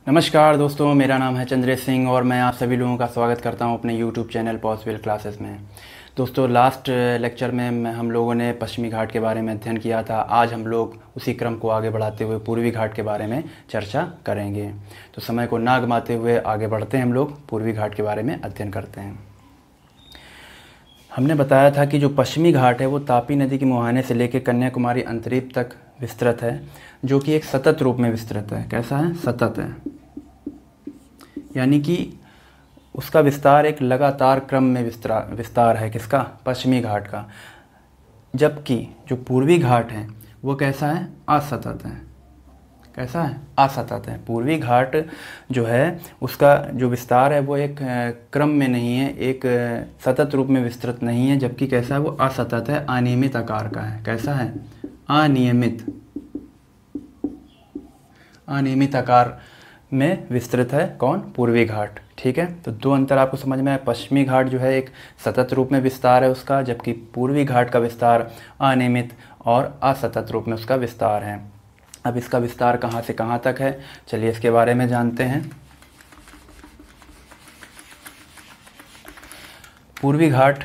नमस्कार दोस्तों, मेरा नाम है चंद्रेश सिंह और मैं आप सभी लोगों का स्वागत करता हूं अपने YouTube चैनल पॉसिबल क्लासेस में। दोस्तों, लास्ट लेक्चर में हम लोगों ने पश्चिमी घाट के बारे में अध्ययन किया था। आज हम लोग उसी क्रम को आगे बढ़ाते हुए पूर्वी घाट के बारे में चर्चा करेंगे। तो समय को ना गंवाते हुए आगे बढ़ते हैं, हम लोग पूर्वी घाट के बारे में अध्ययन करते हैं। हमने बताया था कि जो पश्चिमी घाट है वो तापी नदी के मुहाने से लेकर कन्याकुमारी अंतरीप तक विस्तृत है, जो कि एक सतत रूप में विस्तृत है। कैसा है? सतत है, यानी कि उसका विस्तार एक लगातार क्रम में विस्तार है। किसका? पश्चिमी घाट का। जबकि जो पूर्वी घाट है वो कैसा है? असतत है। कैसा है? असतत है। पूर्वी घाट जो है उसका जो विस्तार है वो एक क्रम में नहीं है, एक सतत रूप में विस्तृत नहीं है, जबकि कैसा है? वो असतत है, अनियमित आकार का है। कैसा है? अनियमित आकार में विस्तृत है। कौन? पूर्वी घाट। ठीक है, तो दो अंतर आपको समझ में आए। पश्चिमी घाट जो है एक सतत रूप में विस्तार है उसका, जबकि पूर्वी घाट का विस्तार अनियमित और असतत रूप में उसका विस्तार है। अब इसका विस्तार कहाँ से कहाँ तक है, चलिए इसके बारे में जानते हैं। पूर्वी घाट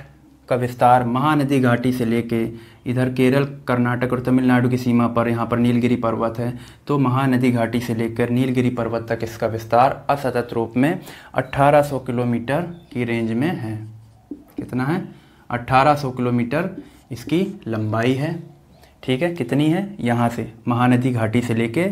का विस्तार महानदी घाटी से लेके इधर केरल, कर्नाटक और तमिलनाडु की सीमा पर, यहाँ पर नीलगिरी पर्वत है, तो महानदी घाटी से लेकर नीलगिरी पर्वत तक इसका विस्तार असतत रूप में 1800 किलोमीटर की रेंज में है। कितना है? 1800 किलोमीटर इसकी लंबाई है। ठीक है, कितनी है? यहाँ से महानदी घाटी से लेके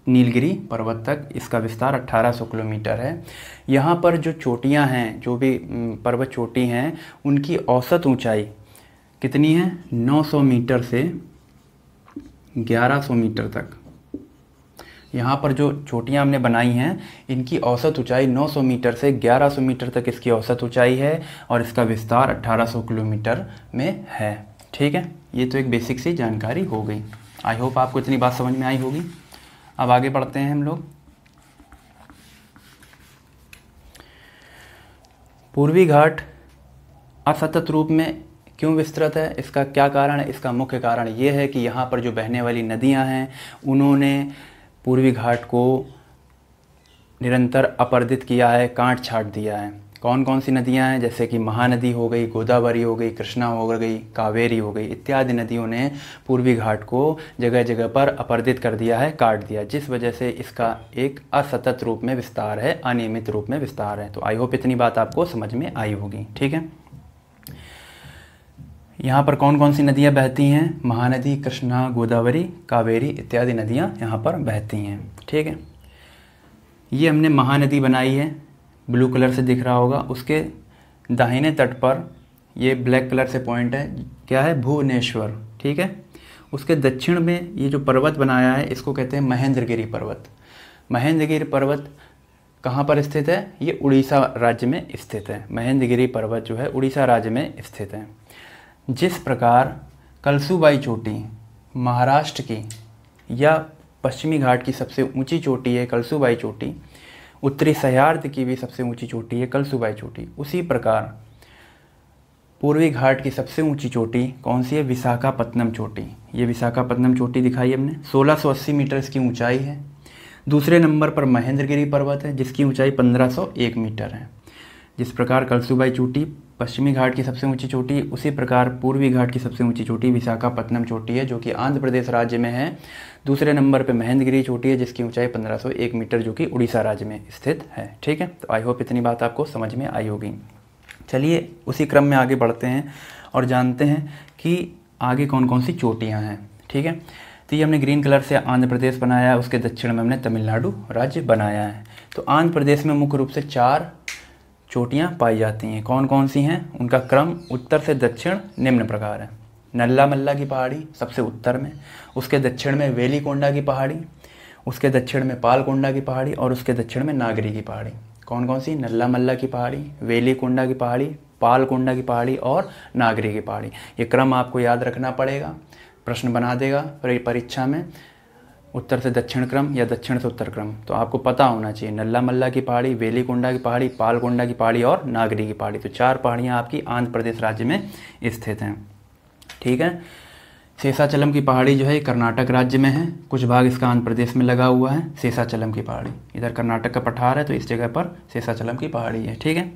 नीलगिरी पर्वत तक इसका विस्तार 1800 किलोमीटर है। यहाँ पर जो चोटियाँ हैं, जो भी पर्वत चोटी हैं, उनकी औसत ऊंचाई कितनी है? 900 मीटर से 1100 मीटर तक। यहाँ पर जो चोटियाँ हमने बनाई हैं इनकी औसत ऊंचाई 900 मीटर से 1100 मीटर तक इसकी औसत ऊंचाई है और इसका विस्तार 1800 किलोमीटर में है। ठीक है, ये तो एक बेसिक सी जानकारी हो गई। आई होप आपको इतनी बात समझ में आई होगी। अब आगे बढ़ते हैं हम लोग। पूर्वी घाट असतत रूप में क्यों विस्तृत है? इसका क्या कारण है? इसका मुख्य कारण ये है कि यहाँ पर जो बहने वाली नदियाँ हैं उन्होंने पूर्वी घाट को निरंतर अपर्दित किया है, काट छाट दिया है। कौन कौन सी नदियाँ हैं? जैसे कि महानदी हो गई, गोदावरी हो गई, कृष्णा हो गई, कावेरी हो गई, इत्यादि नदियों ने पूर्वी घाट को जगह जगह पर अपर्दित कर दिया है, काट दिया, जिस वजह से इसका एक असतत रूप में विस्तार है, अनियमित रूप में विस्तार है। तो आई होप इतनी बात आपको समझ में आई होगी। ठीक है, यहाँ पर कौन कौन सी नदियाँ बहती हैं? महानदी, कृष्णा, गोदावरी, कावेरी इत्यादि नदियाँ यहाँ पर बहती हैं। ठीक है, ये हमने महानदी बनाई है, ब्लू कलर से दिख रहा होगा। उसके दाहिने तट पर ये ब्लैक कलर से पॉइंट है, क्या है? भुवनेश्वर। ठीक है, उसके दक्षिण में ये जो पर्वत बनाया है इसको कहते हैं महेंद्रगिरी पर्वत। महेंद्रगिरी पर्वत कहाँ पर स्थित है? ये उड़ीसा राज्य में स्थित है। महेंद्रगिरी पर्वत जो है उड़ीसा राज्य में स्थित है। जिस प्रकार कलसूबाई चोटी महाराष्ट्र की या पश्चिमी घाट की सबसे ऊंची चोटी है कलसूबाई चोटी, उत्तरी सह्याद्री की भी सबसे ऊंची चोटी है कलसूबाई चोटी, उसी प्रकार पूर्वी घाट की सबसे ऊंची चोटी कौन सी है? विशाखापत्तनम चोटी। ये विशाखापत्तनम चोटी दिखाई हमने, 1680 मीटर इसकी ऊंचाई है। दूसरे नंबर पर महेंद्रगिरी पर्वत है जिसकी ऊंचाई 1501 मीटर है। जिस प्रकार कलसूबाई चोटी पश्चिमी घाट की सबसे ऊंची चोटी, उसी प्रकार पूर्वी घाट की सबसे ऊंची चोटी विशाखापत्तनम चोटी है, जो कि आंध्र प्रदेश राज्य में है। दूसरे नंबर पे महेंद्रगिरी चोटी है जिसकी ऊंचाई 1501 मीटर, जो कि उड़ीसा राज्य में स्थित है। ठीक है, तो आई होप इतनी बात आपको समझ में आई होगी। चलिए उसी क्रम में आगे बढ़ते हैं और जानते हैं कि आगे कौन कौन सी चोटियाँ हैं। ठीक है, तो ये हमने ग्रीन कलर से आंध्र प्रदेश बनाया है, उसके दक्षिण में हमने तमिलनाडु राज्य बनाया है। तो आंध्र प्रदेश में मुख्य रूप से 4 चोटियाँ पाई जाती हैं। कौन कौन सी हैं? उनका क्रम उत्तर से दक्षिण निम्न प्रकार है। नल्ला मल्ला की पहाड़ी सबसे उत्तर में, उसके दक्षिण में वेलीकोंडा की पहाड़ी, उसके दक्षिण में पालकोंडा की पहाड़ी और उसके दक्षिण में नागरी की पहाड़ी। कौन कौन सी? नल्ला मल्ला की पहाड़ी, वेलीकोंडा की पहाड़ी, पालकोंडा की पहाड़ी और नागरी की पहाड़ी। ये क्रम आपको याद रखना पड़ेगा, प्रश्न बना देगा परीक्षा में। उत्तर से दक्षिण क्रम या दक्षिण से उत्तर क्रम, तो आपको पता होना चाहिए। नल्ला मल्ला की पहाड़ी, वेलीकोंडा की पहाड़ी, पालकोंडा की पहाड़ी और नागरी की पहाड़ी। तो 4 पहाड़ियाँ आपकी आंध्र प्रदेश राज्य में स्थित हैं। ठीक है, शेषाचलम की पहाड़ी जो है कर्नाटक राज्य में है, कुछ भाग इसका आंध्र प्रदेश में लगा हुआ है। शेषाचलम की पहाड़ी इधर कर्नाटक का पठार है, तो इस जगह पर शेषाचलम की पहाड़ी है, ठीक है।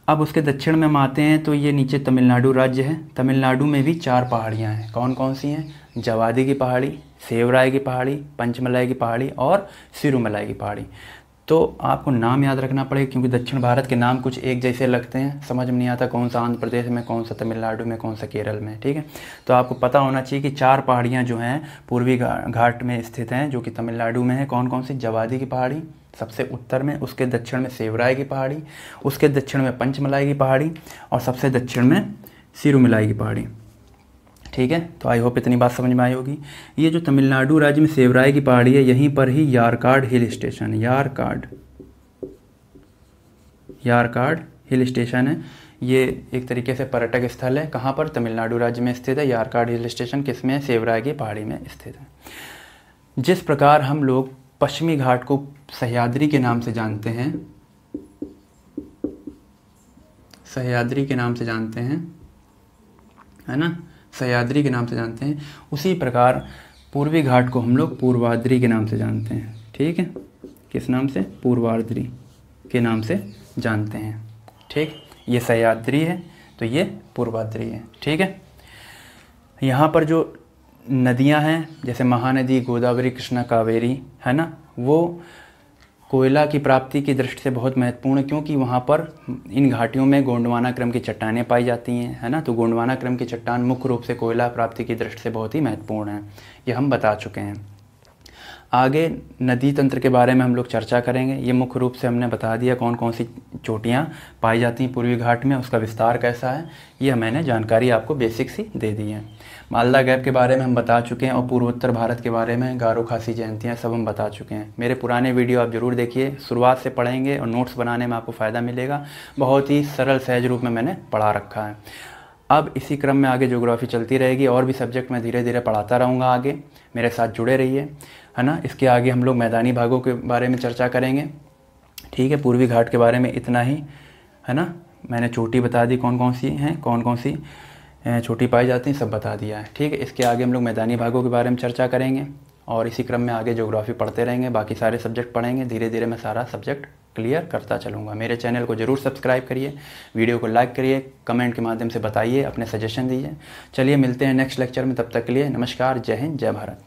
अब उसके दक्षिण में हम आते हैं तो ये नीचे तमिलनाडु राज्य है। तमिलनाडु में भी 4 पहाड़ियाँ हैं। कौन कौन सी हैं? जवादी की पहाड़ी, सेवराय की पहाड़ी, पंचमलाई की पहाड़ी और सिरुमलाई की पहाड़ी। तो आपको नाम याद रखना पड़ेगा, क्योंकि दक्षिण भारत के नाम कुछ एक जैसे लगते हैं, समझ में नहीं आता कौन सा आंध्र प्रदेश में, कौन सा तमिलनाडु में, कौन सा केरल में, ठीक है। तो आपको पता होना चाहिए कि 4 पहाड़ियाँ जो हैं पूर्वी घाट में स्थित हैं, जो कि तमिलनाडु में है। कौन कौन सी? जवादी की पहाड़ी सबसे उत्तर में, उसके दक्षिण में सेवराय की पहाड़ी, उसके दक्षिण में पंचमलाई की पहाड़ी और सबसे दक्षिण में सिरुमलाई की पहाड़ी, ठीक है। तो आई होप इतनी बात समझ में आई होगी। ये जो तमिलनाडु राज्य में सेवराय की पहाड़ी है, यहीं पर ही यारकाड हिल स्टेशन, यारकाड हिल स्टेशन है। ये एक तरीके से पर्यटक स्थल है। कहाँ पर? तमिलनाडु राज्य में स्थित है। यारकाड हिल स्टेशन किसमें है? सेवराय की पहाड़ी में स्थित है। जिस प्रकार हम लोग पश्चिमी घाट को सह्याद्री के नाम से जानते हैं, सह्याद्री के नाम से जानते हैं, है ना, सह्याद्री के नाम से जानते हैं, उसी प्रकार पूर्वी घाट को हम लोग पूर्वाद्री के नाम से जानते हैं, ठीक है। किस नाम से? पूर्वाद्री के नाम से जानते हैं, ठीक। ये सह्याद्री है तो ये पूर्वाद्री है, ठीक है। यहाँ पर जो नदियाँ हैं जैसे महानदी, गोदावरी, कृष्णा, कावेरी, है ना, वो कोयला की प्राप्ति की दृष्टि से बहुत महत्वपूर्ण है, क्योंकि वहाँ पर इन घाटियों में गोंडवाना क्रम की चट्टानें पाई जाती हैं, है ना। तो गोंडवाना क्रम की चट्टान मुख्य रूप से कोयला प्राप्ति की दृष्टि से बहुत ही महत्वपूर्ण है, ये हम बता चुके हैं। आगे नदी तंत्र के बारे में हम लोग चर्चा करेंगे। ये मुख्य रूप से हमने बता दिया कौन कौन सी चोटियाँ पाई जाती हैं पूर्वी घाट में, उसका विस्तार कैसा है, ये मैंने जानकारी आपको बेसिक सी दे दी है। मालदा गैप के बारे में हम बता चुके हैं और पूर्वोत्तर भारत के बारे में, गारो खासी जयंतियाँ सब हम बता चुके हैं। मेरे पुराने वीडियो आप ज़रूर देखिए, शुरुआत से पढ़ेंगे और नोट्स बनाने में आपको फ़ायदा मिलेगा। बहुत ही सरल सहज रूप में मैंने पढ़ा रखा है। अब इसी क्रम में आगे ज्योग्राफी चलती रहेगी, और भी सब्जेक्ट मैं धीरे धीरे पढ़ाता रहूँगा आगे, मेरे साथ जुड़े रहिए, है ना। इसके आगे हम लोग मैदानी भागों के बारे में चर्चा करेंगे, ठीक है। पूर्वी घाट के बारे में इतना ही, है ना। मैंने चोटी बता दी कौन कौन सी हैं, कौन कौन सी चोटी पाई जाती हैं, सब बता दिया है, ठीक है। इसके आगे हम लोग मैदानी भागों के बारे में चर्चा करेंगे और इसी क्रम में आगे ज्योग्राफी पढ़ते रहेंगे, बाकी सारे सब्जेक्ट पढ़ेंगे। धीरे धीरे मैं सारा सब्जेक्ट क्लियर करता चलूँगा। मेरे चैनल को ज़रूर सब्सक्राइब करिए, वीडियो को लाइक करिए, कमेंट के माध्यम से बताइए, अपने सजेशन दीजिए। चलिए मिलते हैं नेक्स्ट लेक्चर में, तब तक के लिए नमस्कार, जय हिंद, जय भारत।